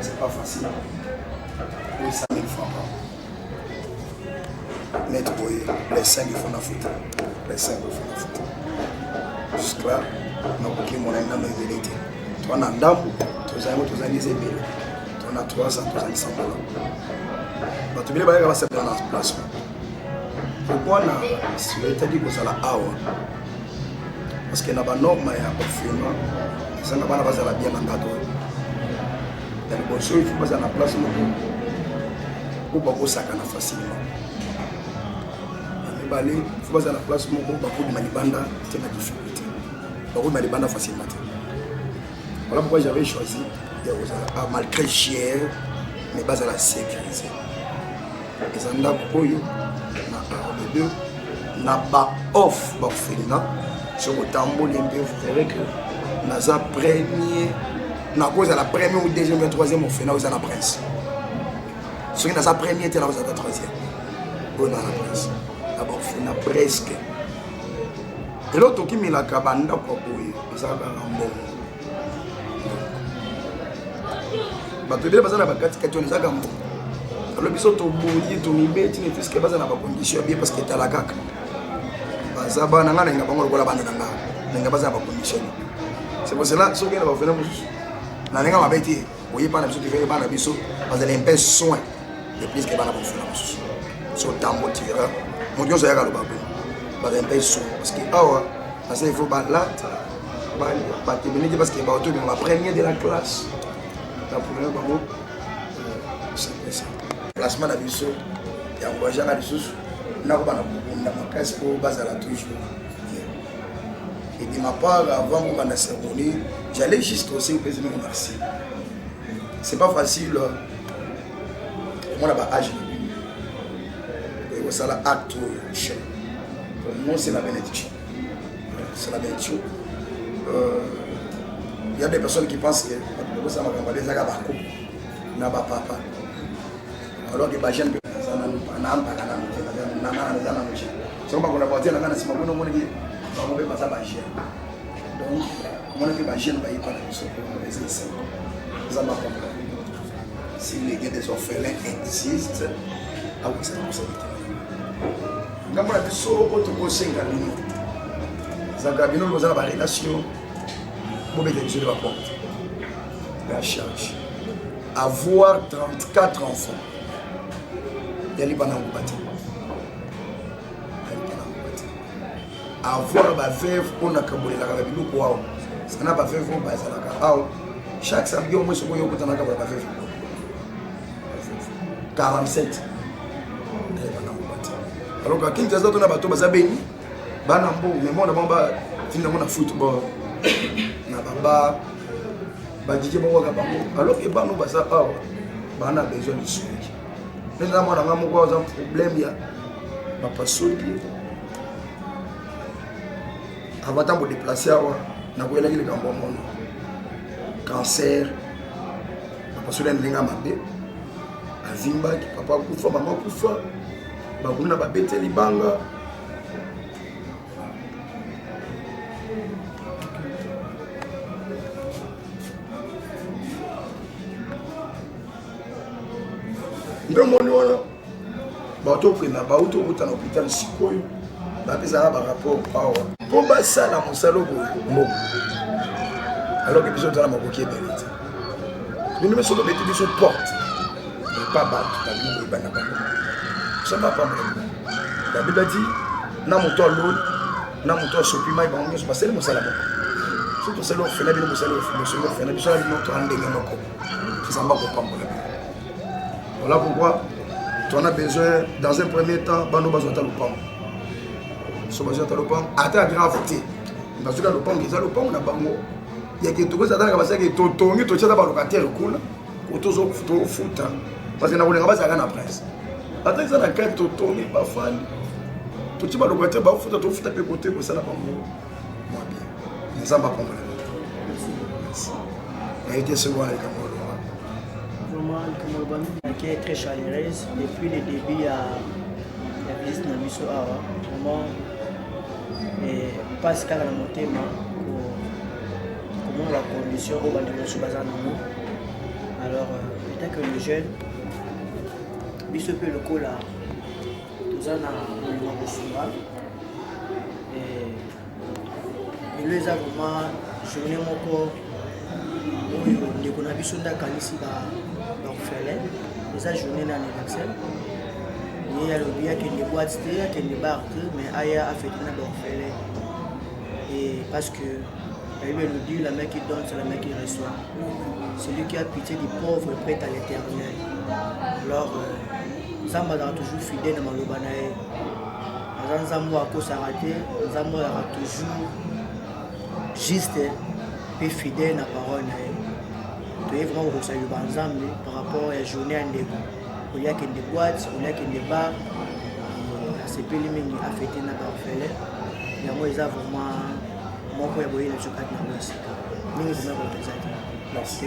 C'est pas facile. Oui, 100 000 francs. Net boy, les 5 000 francs à foutre. Les 5 000 francs à foutre. Jusque-là, on a bouclé mon aide dans mes vérités. Toi, on a un dame, tu as des ébélés. Tu as 300, tu as 100 $. Donc, tu vas faire dans la place. Pourquoi on a souhaité dire que ça la awa? Parce qu'il y a des normes à faire. Ça n'a pas la base à la bien en gâteau. Il faut passer à la place pour pas ça facilement. Il faut passer à la place pour pas que Malibanda ait la difficulté. Pour que Malibanda facilement. Voilà pourquoi j'avais choisi malgré cher, mais base à la sécurité. Et ça n'a pas eu n'a pas off sur le tambour, vous verrez que naza premier na cause à la première ou deuxième ou troisième au final aux à la prince ce qui naza premier était là aux à la troisième on a la prince d'abord final presque et l'autre qui met la cabane dans quoi pour ça va un bon bah tu veux pas ça na bakati kati ça gambo alors biso to bodi to mibeti ne puisque baza na ba condition bien parce que ta la kaka baza bana ngana nga bango lokola bana nga nga baza ba condition. C'est pour cela que ceux qui ont fait la langue m'a dit oui pas n'importe qui fait pas n'importe parce qu'il impose soin de plus que pas n'importe quoi sur temps motivé mon Dieu ça y a le babou parce qu'il impose soin parce que ah parce qu'il faut pas là pas terminer parce qu'il va autour de la première de la classe la première babou c'est ça placement de biso et encourager à les autres n'a pas na casse pour baser la toujours. Et de ma part, avant la cérémonie, j'allais juste aussi au président merci. C'est pas facile. Moi, là-bas, âge. Et ça, là, acte. Pour moi, c'est la bénédiction. C'est la bénédiction. Il y a des personnes qui pensent que ça m'a campagne, ça n'a pas papa. Alors que les jeunes donc, comment est-ce que les jeunes ne pas si les des orphelins existent, à où ça va se quand on a vu ça, on a vu ça, on a vu relation, on a vu la porte, la charge. Avoir 34 enfants, il y a pas avoir ma veuve, on a cambolé la carabine ou quoi. Ça n'a pas fait vous, bah ça n'a pas. Chaque samedi, au moins, ce qu'on y a pour la veuve. 47. Alors, quand il y a des autres, on a bateau, ça béni. Banambo, mais moi, on a finalement football. On a baba. Badjé, bon, alors que bah, nous, ça, on a besoin de soins. Mais là, on a un problème, il y a pas de avant de déplacer, on a vu les cancer, parce que les gens m'ont dit, Azimba, papa Koufa, maman Koufa, on a bêté les bangs. Dans mon nom, bateau pris na bateau au hôpital Sikoyo, bapisa ba rapport power. Pour ça la mosalo bon. Alors que les autres ont moqué vérité. Nous ne sommes pas des choses porte. Mais pas battre la vie de Banaba. Ça m'a pas mal. La Bible dit na moto l'eau, na moto sopima ba on se passer le mosala. Surtout c'est l'offre la vie mosala, monsieur fait la vie sur notre ande noko. Ça m'a pas mal. Voilà pourquoi tu en as besoin dans un premier temps bano besoin de l'opam. So besoin de l'opam ata gravité. Parce que l'opam ils ont l'opam na bango. Il y a quelque chose à dire parce que totongi to tshata ba locataire kuna. Otozo futa. Parce que na bolenga ba za kana presse. Ata ça na carte totongi ba fani. tu vas le côté bah faut tout faire peu côté pour ça là pas moi bien les amba pas merci a été second avec Kamolo vraiment Kamolo qui est très chaleureuse depuis le début à la visite de Misso Awa vraiment et passe quand la montée comment la condition au bas de Misso Bazano alors peut-être que le jeune Misso peut le coup là tout ça dans le monde de Sunga et les vraiment journée mon corps on a vu son kanisi d'orphelin les journées d'anniversaire il y a le bien qu'il y a des boîtes qu'il y a des bars mais aya a fait un d'orphelin et parce que il veut nous dire la main qui donne c'est la main qui reçoit celui qui a pitié du pauvre est prêt à l'éternel alors Zamba est toujours fidèle dans Malobanae Zamba a raté Zamba est toujours juste et fidèle à la parole. Tu es vraiment au salut ensemble par rapport à la journée en dégo. Il y a des boîtes, il y a des bars. C'est plus les mêmes qui affectent les orphelins. Il y a vraiment mon point de vue sur le cadre de la musique. Nous sommes représentants.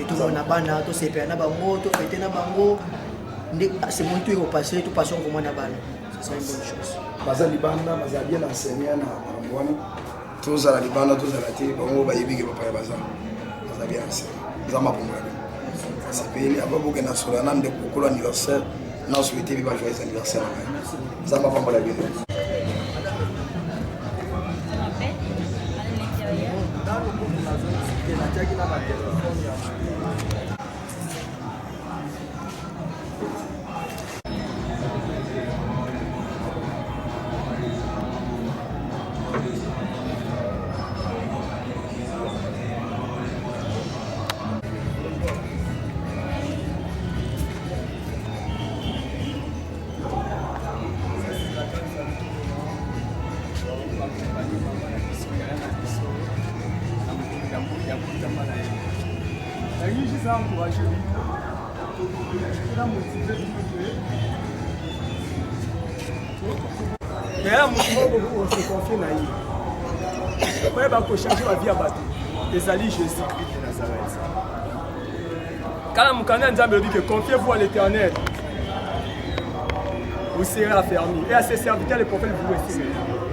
Tout le monde a bana, tout c'est bien na bango, tout fêter na bango. C'est mon tour au passé, tout passion pour moi na bana. C'est une bonne chose. Bazali bana, bazali bien enseigné na Rwanda. Tous à la Libana, tous à la télé, on va y vivre pour pas ça. Ça bien c'est. Ça m'a pour moi. C'est payé à beaucoup de sur la nam de pour l'anniversaire. Non souhaité vivre joyeux anniversaire. Ça m'a pour moi la vie. Mais là, on se confie à lui. Après, il va changer la vie à Batou. Les alliés Jésus-Christ de Nazareth. Quand on dit que confiez-vous à l'Éternel, vous serez affermis. Et à ses serviteurs, les prophètes, vous restez.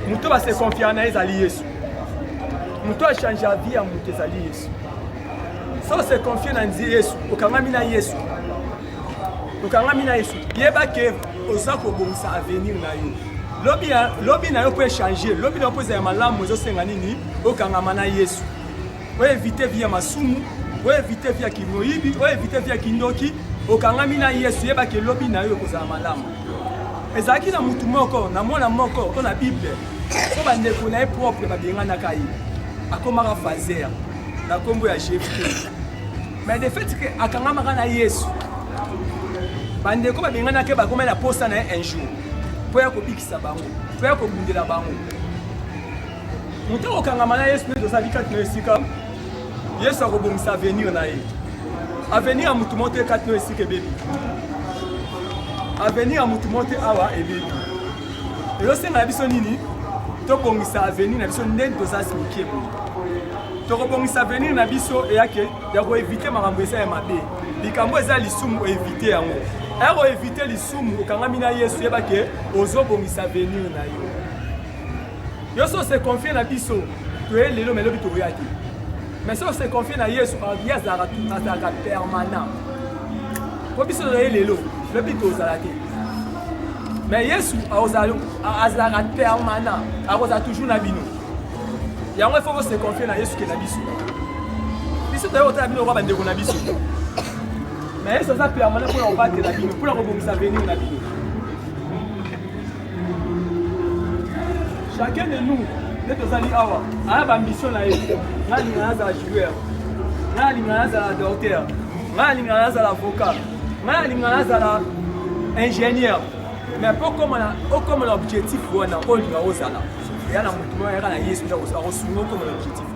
Nous va se confier à les alliés. Nous va changer la vie à les alliés. Si on se confie à Jésus, au Kangamina Yesu. Au Kangamina Yesu. Il y a pas que aux actes à venir. Lobby n'a pas changé. Lobby n'a pas été malade. Nous sommes nini au Kangamana Yesu. On éviter via Masumu, on éviter via Kimoibi, on éviter via Kindoki. Au Kangamina Yesu, il y a que lobby n'a pas été malade. Et ça qui n'a mutu moko, na mwana moko, on a Bible. On va ne connaître propre ba bien na kai. Akomara fazer. Na kombo ya chef. Mais de fait que Akangama na Yesu. Bande ko ba bien na ke ba komela posta na un jour. Pour kobikisa bango, pour kobundela bango. Mutu okangama na Yesu ne dosali kat na esika. Yesu akobongisa avenir na ye. Avenir a mutu monte kat na esika bébé. Avenir a mutu monte awa e bébé. Et lo senga biso nini? To bongisa avenir na biso ndenge dosasi mikiebo. To kobongisa avenir na biso e yake ya ko éviter makambo esa ya mabe. Likambo eza lisumu éviter yango. Ero éviter les soums au Kangamina Yesu yebake ozobongisa venir na yo. Yo so se confie na biso to lelo melo bito yaki. Mais so se confie na Yesu ya zara permanent. Po biso lelo le bito zalate. Mais Yesu azara permanent, akoza toujours na bino. Yango faut se confier na Yesu ke na biso. Biso tayo ta bino ko bande ko na biso. Mais ça permanent pour battre la vie, pour la rebondir venir la vie. Chacun de nous, nous avons une ambition là. Nous avons un joueur, nous avons un docteur, nous avons un avocat, nous avons un ingénieur. Mais pour comme l'objectif, on a un objectif. Et à la mouvement, il y a un objectif comme l'objectif.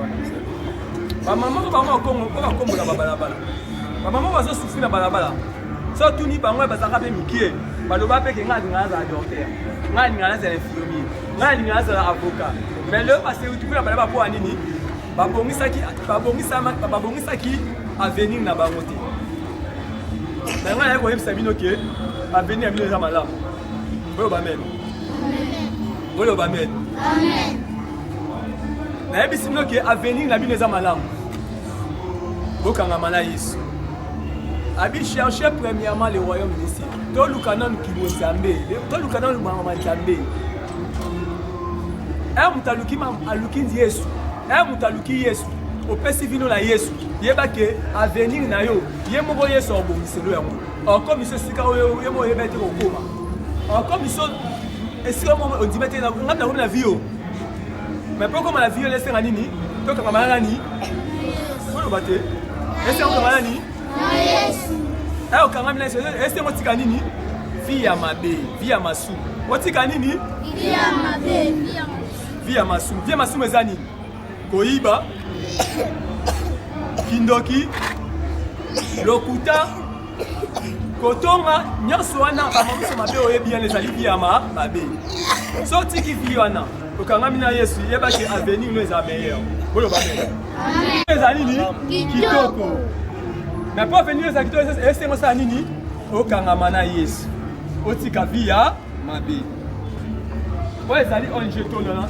Maman, maman va souffrir na balabala. So tuni bango bazaka pe mikie. baloba pe ke nga linga za docteur nga linga za infirmier nga linga za avocat mais le passé tu peux la pour anini babongisaki avenir na bango te na nga na ko yebisa bino ke avenir bino za malamu boyo ba men boyo ba men amen na yebisi bino ke avenir na bino za malamu bokanga mana Yesu abi chercher premièrement le royaume des cieux to lukana lukimo Nzambe to lukana lumama Nzambe mutaluki aluki Yesu mutaluki Yesu opesi vino na Yesu yeba ke avenir na yo ye moko Yesu obomiselo yango encore miso sika oyo ye mo yebete kokoma encore miso esika mo ondimete na ngata na vie mais pourquoi la vie laisse nini to kama nani kono bate esika kama nani Yesu kanga mina esika mo tika nini vie ya mabe vie ya masu otika nini vie ya mabe vie ya masu mezani koiba kindoki lokuta kotonga nyonso wana bamamuso mabe oyebi yana ezali vie ya mabe so tiki vie wana okanga mina Yesu yebaki avenir no eza meilleur koloba mena ezali nini kitoko mais pas venir eza kitoko esengo sa nini okanga mana Yesu otika vie ya mabe oyo ezali onje tolona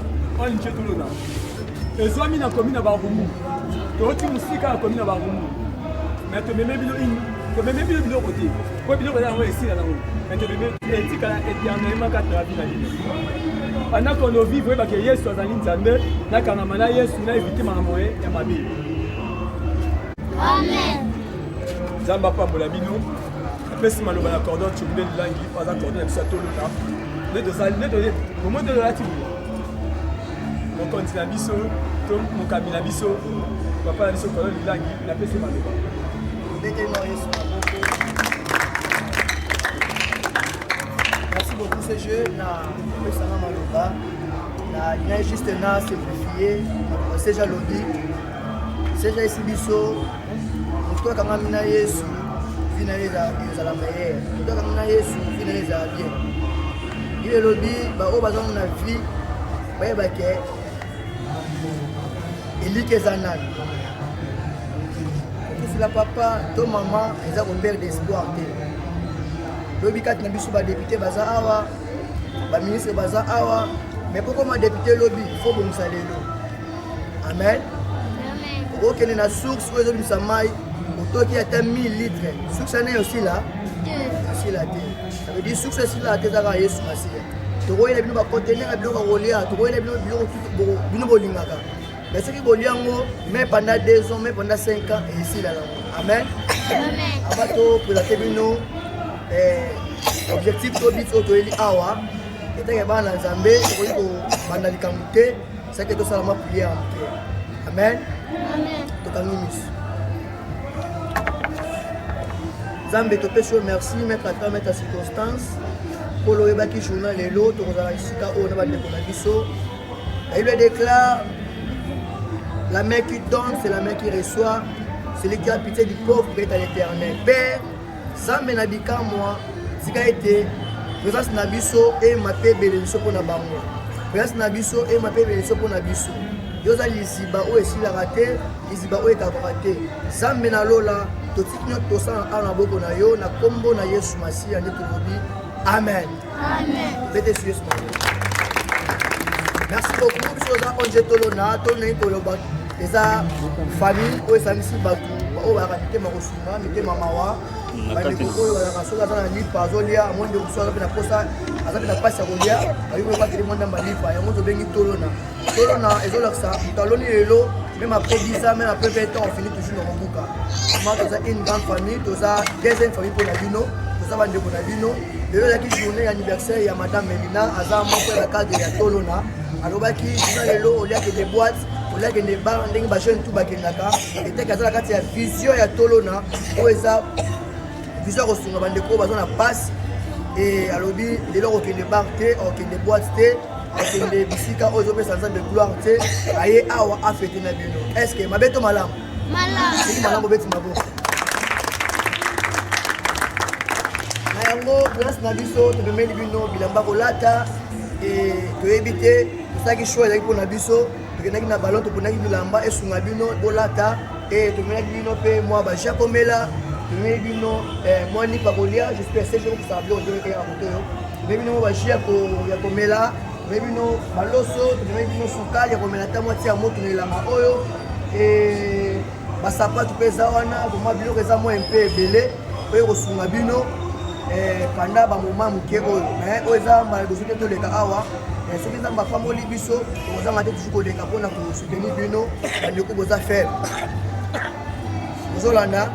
ezwami na komina barumu toti musika ya komina barumu mais tomeme bilo biloko te po biloko yango esila nango mais tomeme etikala éternellement kati na vie na bino pendant qu'on vivre oyebake Yesu azali Nzambe nakangama na Yesu na évite makambo ya mabe amen Nzambe apambola bino apesi maloba na cordon tshombe lilangi aza cordon ya biso ya tolona nde momo nde lolati mokonzi na biso to mokambi na biso papa na biso cordon lilangi napesi maloba merci beaucoup ce jeu na pesanga maloba na juste na simplifié seja lobi seja esi biso moto akanga mina Yesu vie na ye ezala meilleur moto akanga mina Yesu vie na ye ezala bien ile lobi baoyo bazana na vie bayebake eliki eza nani okosila papa to mama eza kombere d'espoir te lobi kati na biso badepute baza awa baministre baza awa mais pokoma depute lobi fo bongisa lelo amen okokende na source oyo ezobimisa mai otoki ata 1000 litres source ane osila osila te ça veut dire source esila te ezaka Yesu masiya tokoyela bino bakontener ya biloko kolia tokoyela bino bolingaka mais soki bolia yango mais pendant 2 ans mais pendant 5 ans esila nango amen aba topresente bino objectif to bit oyo toyeli awa etake bana na Nzambe tokoki kobanda likambo te sake tosalama priere ya moke amen tokangi miso Nzambe topesi yo merci mettre à temps mettre à circonstance polo oyebaki journal lelo tokozala esika oyo na bandeko na biso la Bible déclare la main qui donne c'est la main qui reçoit celui qui a pitié du pauvre est à l'Éternel Père Nzambe na bikamwa tika ete présence na biso e mape beleliso mpona bango présence na biso e mape beleliso mpona biso yoza liziba oyo esilaka te liziba oyo ekakaka te Nzambe na lola totiki nyonso tosala awa na boko na yo na kombo na Yesu masiya nde tolobi amen bete su Yesu merci beaucoup biso oza onje tolona tolonai koloba eza famille oyo esangisi bato oyo bayaka mitema kosunga mitema mawa bandeko oyo bazalaka soki aza na lipa azolia amonde mosu aza mpe na posa aza mpe na mpasi ya kolia ayikoyo bakeli mwandamba lipa yango tobengi tolona ezolakisa moto aloni lelo même après 10 ans même après 20 ans on finit toujours na mobuka ma toza une grande famille toza deuxième famille mpona bino toza bandeko na bino lelo ezalaki journée ya anniversaire ya madame Melina aza moko ya cadre ya tolona alobaki juna lelo oliaki de boîte oliaki de bar ndenge bajeune tout bakendaka eteke aza na kati ya vision ya tolona oyo eza vision ya kosunga bandeko oyo baza na passe e alobi lelo okende bar te okende boîte te okende bisika oyo ezopesa Nzambe gloire te aye awa afete na bino est ce que mabe to malamu soki malamu obeti maboko na yango place na biso topemeli bino bilamba kolata toyebi te tosalaki choix ezalaki mpona biso tokendaki na ballon topondaki bilamba esunga bino bolata tomelaki bino mpe mwa baja komela tomeli bino mwa lipa kolia j'espère se jour kosala biloko toyekaka moto oyo tomeli bino mwa baji ya komela tomeli bino baloso tomeli bino sukali ya komela ata mwati ya moto na elanga oyo basapatu mpe eza wana koma biloko eza mwa mpe ebele oyo kosunga bino pendant bamoma moke oyo oyo eza mbala dosu te toleka awa soki eza bafamboli biso tokozanga te tusu koleka mpona kosoutenir bino bandeko boza faible tozolanda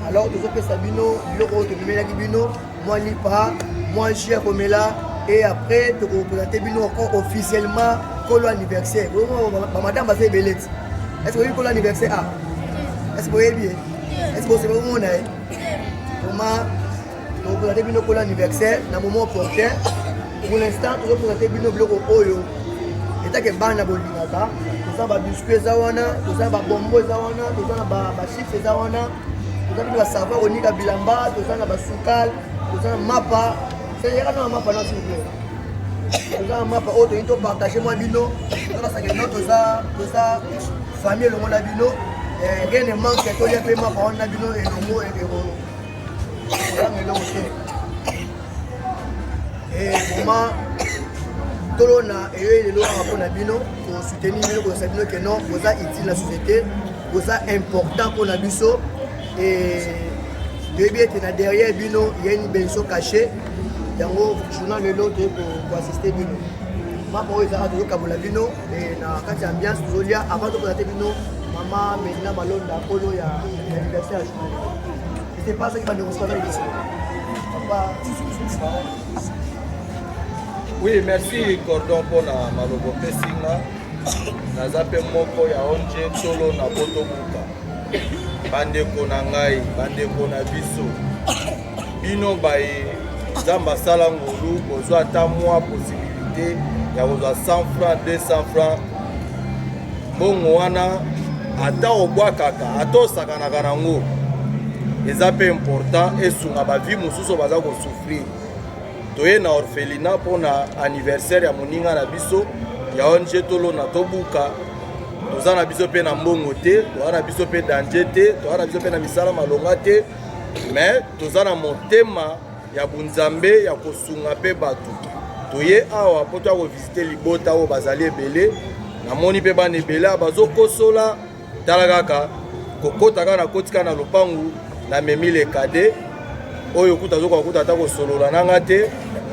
alors tozopesa bino biloko oyo tomemelaki bino mwa lipa mwa jus ya komela et après tokopresente bino encore officiellement kolo anniversaire bamadame baza ebele ti est ce que oyebi kolo anniversaire est ce que oyebi est ce que osebe omona ye vraiment tokopresente bino kolo anniversaire na moment opportun pour l'instant tozopresente bino biloko oyo etake bana bolingaka toza babiscuit eza wana toza babombo eza wana toza na bachips eza wana toza bino basava konika bilamba toza na basukal toza na mapa seyaka na mapa na s'il vous plaît toza na mapa oyo toyini topartage mwa bino toza basake no toza famille elongo na bino rien ne manque tolia mpe mapa wana na bino elongo elongo te moment tolona eyo elelo wana mpona bino kosoutenir bino kosa bino ke non boza utile na société boza important mpona biso toyebi ete na derrière bino ya une benso caché yango journal lelo toye koassiste bino mapa oyo ezaka tozokabola bino na kati ya ambiance tozolia avant topresente bino mama medina malonda nkolo ya anniversaire ya journal ete pas soki bandekosana édition papa. Oui, merci Cordon pour la malobo pesinga. Nazape moko ya onje solo na boto buka. Bandeko na ngai, bandeko na biso. Bino baye zamba sala ngolu bozo ata mwa possibilité ya kozwa 100 francs, 200 francs. Bongo wana ata obwa kaka, ata osakanaka nango. Eza pe important esunga ba vie mosusu baza ko souffrir. Toye na orphelinat pona anniversaire ya moninga na biso ya onje tolo na tobuka toza na biso pe na mbongo te toza na biso pe danger te toza na biso pe na misala malonga te mais toza na motema ya bunzambe ya kosunga pe bato toye awa po toya kovisite libota oyo bazali ebele namoni pe bana ebele bazokosola tala kaka kokota kaka na kotika na lopangu na memi le kade oyo kuta zoka kuta ta kosolola nanga te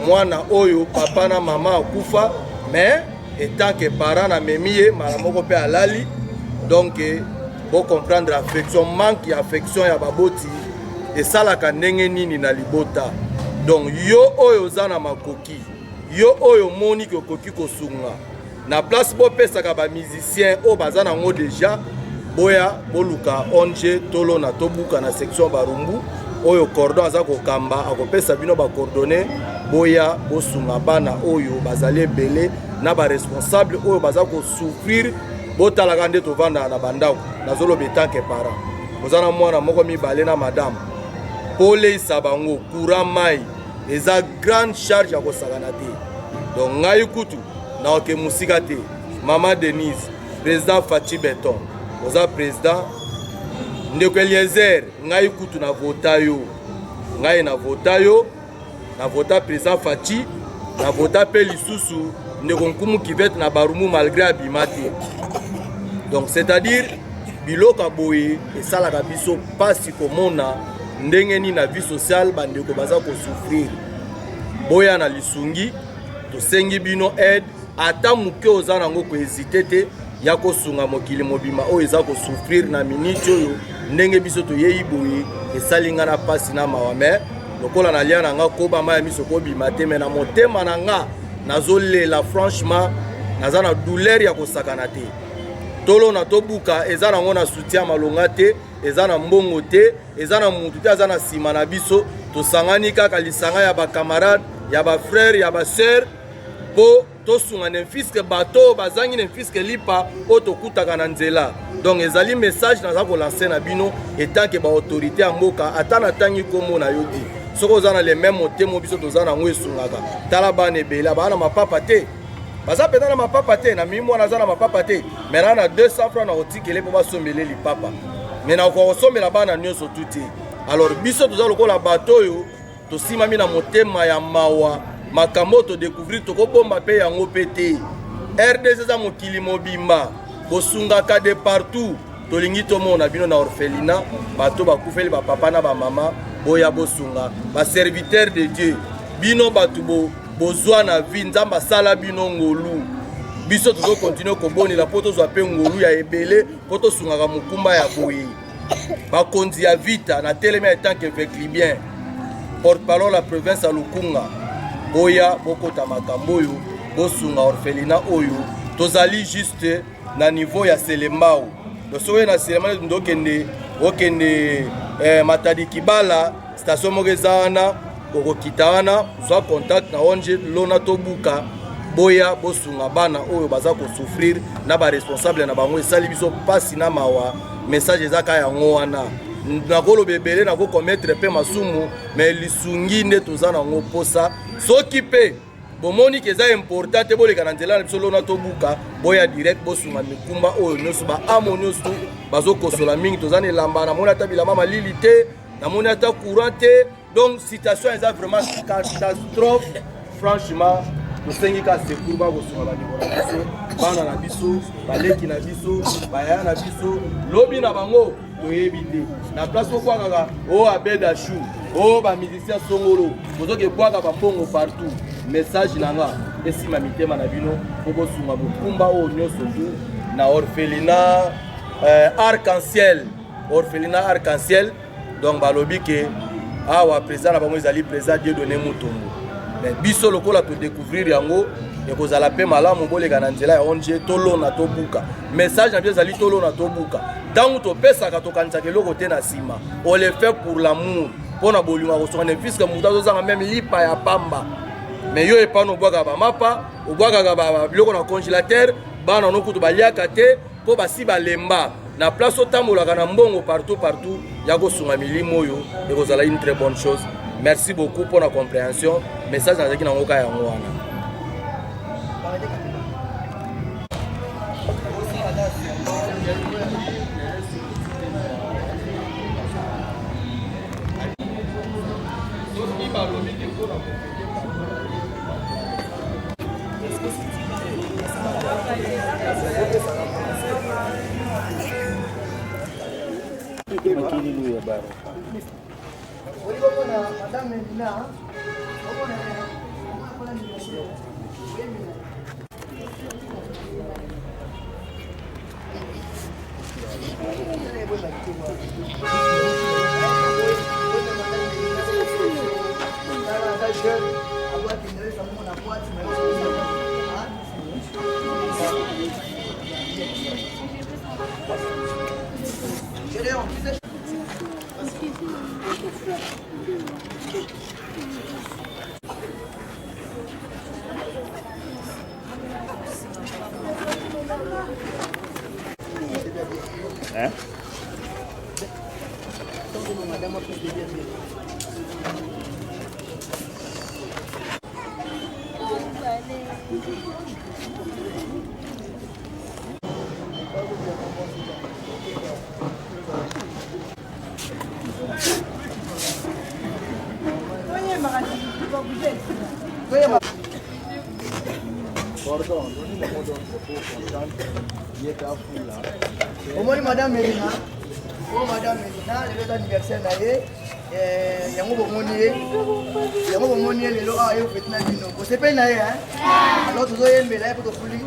mwana oyo papa na mama akufa mais étant que parent na memiye mala moko pe alali donc bo comprendre affection manque ya affection ya baboti esalaka ndenge nini na libota donc yo oyo zana makoki yo oyo moni ke okoki kosunga na place bo pesaka ba musicien o bazana ngo déjà boya boluka onje tolo na tobuka na section barumbu oyo cordon aza kokamba akopesa bino ba coordonner boya bosunga bana oyo bazali ebele na ba responsable oyo baza ko souffrir botalaka nde tovanda na bandako nazoloba etanke parent bozana mwana moko mibale na madame poleisa bango courant mai eza grande charge ya kosakana te donc ngai kutu na oke musika te mama Denise président Fachi Beton oza président ndeko Eliezer ngai kutu na vota yo ngai na vota yo na vota président Fachi na vota pe lisusu ndeko nkumu kivete na barumu malgré abimate donc c'est-à-dire biloka boye esalaka biso pasi komona ndenge ni na vie sociale bandeko baza ko souffrir boya na lisungi tosengi bino aide ata muke oza nango ko hésiter te ya kosunga mokili mobima oyo eza ko souffrir na minute oyo ndenge biso toyeyi boye esalinga na pasi na mawa mais lokola na lia nanga koba maya miso kobima te mais na motema nanga nazolela franchement naza na douleur ya kosakana te tolo na tobuka eza nango na soutien malonga te eza na mbongo te eza na mutu te aza na sima na biso tosangani kaka lisanga ya bakamarade ya bafrère ya basœur po tosunga ne fiske bato bazangi ne fiske lipa o tokutaka na nzela donc ezali message naza kolancer na bino etant que ba autorité ya mboka ata na tangi kombo na yo te soki oza na le même motema biso toza nango esungaka tala bana ebele bana mapapa te baza mpenza na mapapa te na mimi mwana aza na mapapa te me na 200 francs na kotikele mpo basombele lipapa me nakoka kosombela bana nyonso tu te. Alors biso toza lokola bato oyo tosimami na motema ya mawa makambo todécouvrir tokobomba mpe yango mpe te. RDC eza mokili mobimba bosungaka de partout tolingi tomona bino na orphelinat bato bakufeli bapapa na bamama boya bosunga baserviteur de Dieu bino bato bozwa na vie nzambe asala bino ngolu biso tozokontinue kobonela mpo tozwa mpe ngolu ya ebele mpo tosungaka mokumba ya boye bakonzi ya vita na telemi ya tant que Véclibien porte-parole la province ya Lukunga boya bokota makambo oyo bosunga orphelinat oyo tozali juste na niveau ya Selembao soki na Selembao okende Matadi Kibala station moko eza wana okokita wana zwa contact na onje lona tobuka boya bosunga bana oyo baza kosouffrir na baresponsable na bango esali biso mpasi na mawa message ezaka yango wana nakoloba ebele nakokometre mpe masumu me lisungi nde toza nango mposa soki mpe bomoni ke eza important te boleka na nzela na biso lona tobuka boya direct bosunga mikumba oyo nyonso baamo nyonso bazokosola mingi toza na elamba namoni ata bilamba malili te namoni ata courant te donc situation eza vraiment catastrophe franchement tosengi ka secours bakosunga bandeko na biso bana na biso baleki na biso bayaya na biso lobi na bango toyebi te na place okwakaka o abeda shu o bamusicien songolo bozoki ebwaka bambongo partout message nanga esima mitema na bino po bosunga mokumba oyo nyonso tu na orphelinat arc-en-ciel orphelinat arc-en-ciel donc balobi ke awa président na bango ezali président Dieudonné Mutombo mais biso lokola todécouvrir yango ekozala mpe malamu boleka na nzela ya onje tolona tobuka message na biso ezali tolona tobuka ntango topesaka tokanisaka eloko te na nsima on le fait pour l'amour mpo na bolingo kosonga ne puisque moto azozanga meme lipa ya pamba mais yo epana obwakaka bamapa obwakaka biloko na congélateur bana nokutu baliaka te mpo basi balemba na place otambolaka na mbongo partout ya kosunga milimo oyo ekozala une très bonne chose. Merci beaucoup pour la compréhension. Message nazaki nango ka yango wana. Hein? Omoni madame Melina, oh madame Melina, le anniversaire naie, yango bomoni lelo a yo fetina bino. Ko sepe naie hein. Alors tozo yembela pour fuli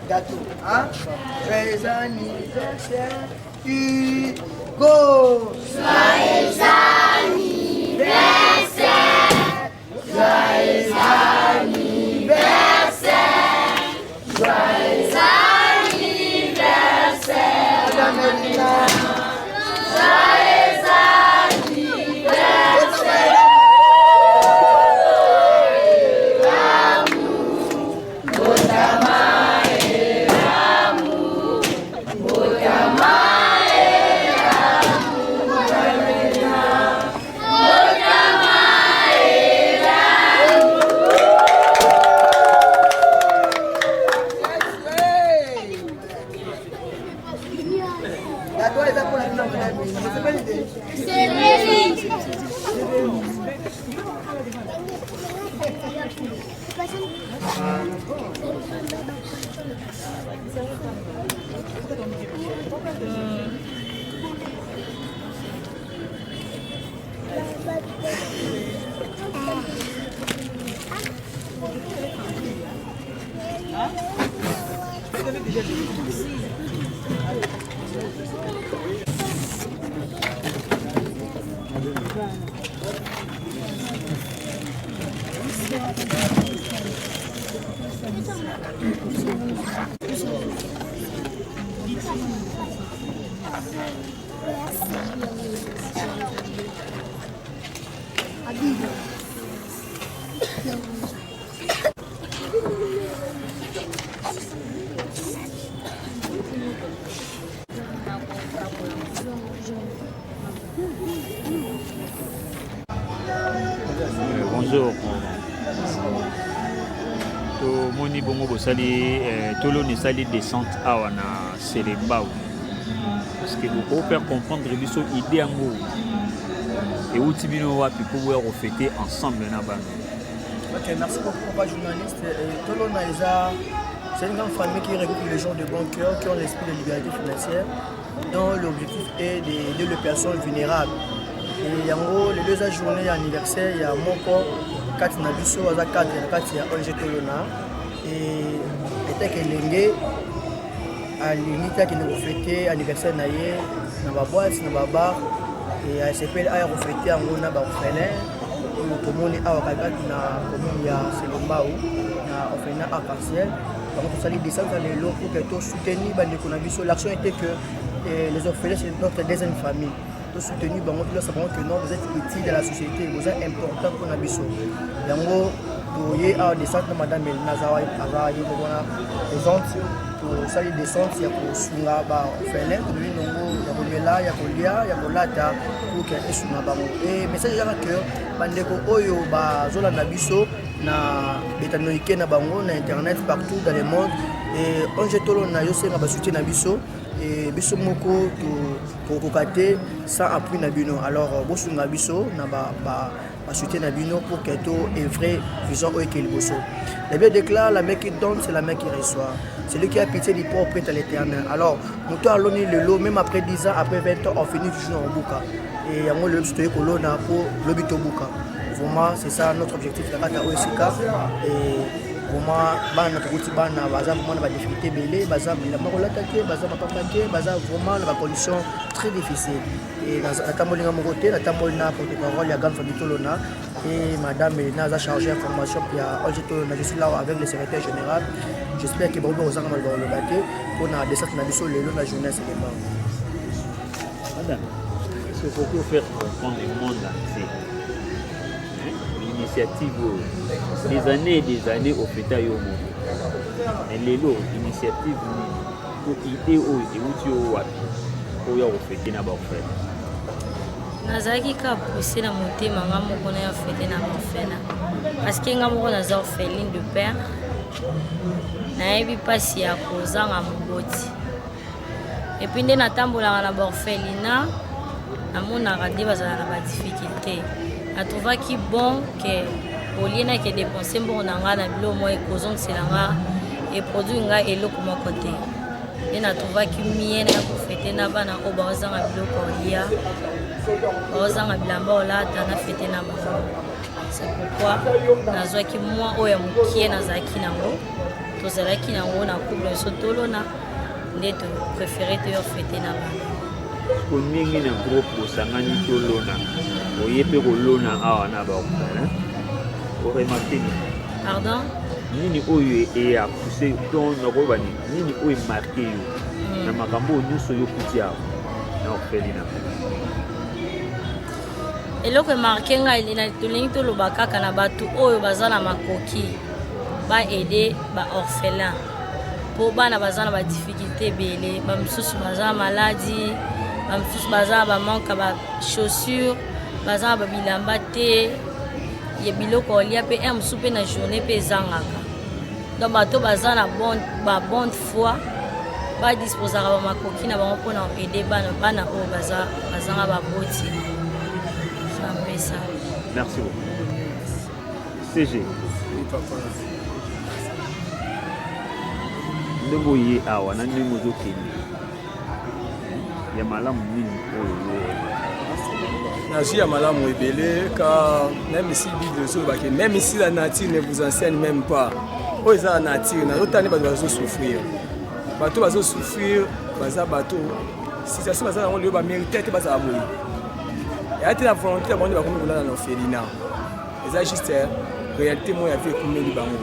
gâteau, hein? Joyeux anniversaire. Go! Joyeux anniversaire. Joyeux anniversaire. Joyeux anniversaire, Madame Melina. Joyeux anniversaire. Bonjour. Moni bongo bosali tolo ne sali descente awa na Selembao. Parce que vous pouvez faire comprendre biso idée yango. Et où tibino wapi pour refêter ensemble na bana. Ok, merci beaucoup papa journaliste. Tolo Naïza, c'est une grande famille qui regroupe les gens de bon cœur qui ont l'esprit de liberté financière, dont l'objectif est d'aider les personnes vulnérables. Et en gros, les 2 journées anniversaire, il y a mon corps, 4 Nabiso, 4 il y a ONG Tolona. Et était que l'engé à l'unité qui nous fêté anniversaire naïe, na ba boîte, na ba bar, et elle s'appelle à refêter en gros na ba orphelin. Tout le monde est à na commune ya Selembao, na orphelin arc-en-ciel. Donc tout ça les descendre dans les lots pour que tout soutenir bande Nabiso. L'action était que les orphelins c'est notre deuxième famille. Tout soutenu bango tout ça que non vous êtes utile de la société, vous êtes important pour Nabiso. Yango pour y a descendre madame Nazawa Azara y a descente pour salir descente il y a pour sunga ba orphelin pour lui nongo ya kolela ya kolia ya kolata pour que esuna bango et message ya cœur bandeko oyo ba zola Nabiso na betanoike na bango na internet partout dans le monde et ONG Tolona yo senga ba soutien na biso et biso moko to kokate sans appui na bino alors bosunga biso na ba soutien na bino pour que tout est vrai vision au qu'il bosso. La Bible déclare la main qui donne c'est la main qui reçoit. Celui qui a pitié du pauvre prête à l'éternel. Alors nous to allons le lot même après 10 ans après 20 ans on finit toujours en bouka et yango le stoye ko lona pour lobito bouka. Vraiment c'est ça notre objectif la kata OSK et vraiment bana tukuti bana baza vraiment ba difficulté belé baza la marola take baza papa take baza vraiment la condition très difficile et dans la tamolinga mokoté la tamolina porte-parole ya grande famille Tolona et madame Elena a chargé information puis à ONG Tolona je suis là avec le secrétaire général j'espère que Bobo Ozanga mal le baté pour na descente na biso le long de la journée c'est bien madame ce qu'il faut faire comprendre le monde entier. Initiative des années au Péta Yomo. Et les lots, initiative pour idée au Dioutio Wapi pour y refléter na bafé. Nazaki ka pousser na monter manga moko na fêter na bafena. Parce que nga moko naza orpheline de père. Na yebi pasi ya kozanga moboti. Et puis ndena tambola na orphelina na mona rade bazala na ba difficulté. Je trouve qu'il est bon que au lieu de dépenser bon nanga na bilo moi kozong selanga et produit nga elo comme côté et na trouve qu'il mien na ko fêter na bana o bazanga bilo ko lia bazanga bilamba ola ta na fêter na bango c'est pourquoi nazwa ki moi o ya mukie na zaki nango to zalaki nango na couple so Tolona ndeto préféré te fêter na bango combien de groupe sangani Tolona oyepe kolona awa na ba ko remarquer pardon nini oyo e a poussé ton nokobani nini oyo marqué yo na makambo nyuso yo kutia na orphelina eloko marqué nga ilina tolingi toloba kaka na batu oyo baza na makoki ba aider ba orphelin po bana baza na ba difficulté belé ba misusu baza maladie ba misusu baza ba manque ba chaussures baza ba bilamba te ye biloko lia pe un soupe na journée pe zangaka donc bato baza na bonne foi ba disposer ba makoki na bango pona aider bana o bazanga ba boti ça. Merci beaucoup. CG. Ndongo ye awa na ndongo zokende. Ya malamu nini oyo. Nazi ya malamu ebele car même ici Bible même ici la nature ne vous enseigne même pas. Oh ça la nature na otani ba doit souffrir. bato bazosouffrir baza bato situation baza nango lelo bamérite te bazala boye eya te na volonté ya bango bakomi kolala na orphelinat eza juste réalité moko ya vie ekomeli bango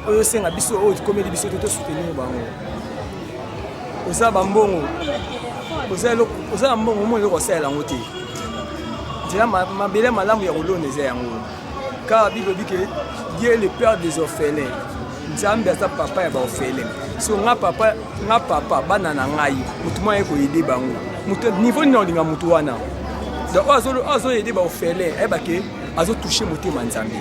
oyo osenga biso oyo ekomeli biso te tosoutenir bango oza bambongo oza na mbongo omoi eloko osalela yango te nzela mabele malamu ya kolona eza yango car bible ebi ke Dieu le père des orphelins nzambe aza papa ya baorphelin so nga papa bana na ngai motu moko aye koyede bango niveau nini olinga motu wana donc oyo azoyede baorphelin ayebake azotouche motema nzambe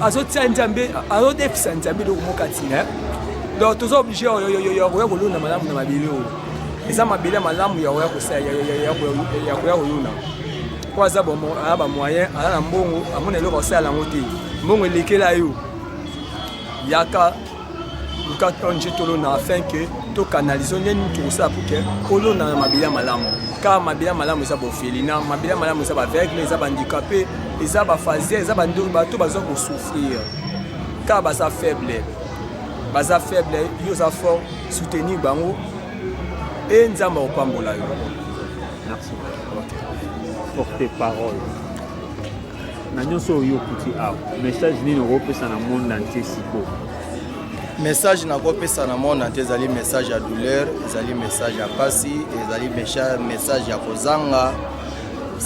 azotia nzambe azodefisa nzambe eloko moko atina donc toza oblige ya koya kolona malamu na mabele oyo eza mabele malamu ya koya kosala ya koya kolona po aza bamoyen aza na mbongo amona eloko osala yango te mbongo elekela yo yaka luka onje tolona afin ke tokanalize ndeni tokosala pour ke kolona na mabele malamu car mabele malamu eza baorphelinat mabele malamu eza baveugle eza bandicapé eza bafasia eza bato baza kosouffrir car baza faible yo oza fort soutenir bango e nzambe akopambola yo. Merci. Porte parole na nyonso oyo okuti awa message nini okopesa na monde entier sikoyo? Message nakopesa na monde entier ezali message ya douleur, ezali message ya pasi, ezali message ya kozanga,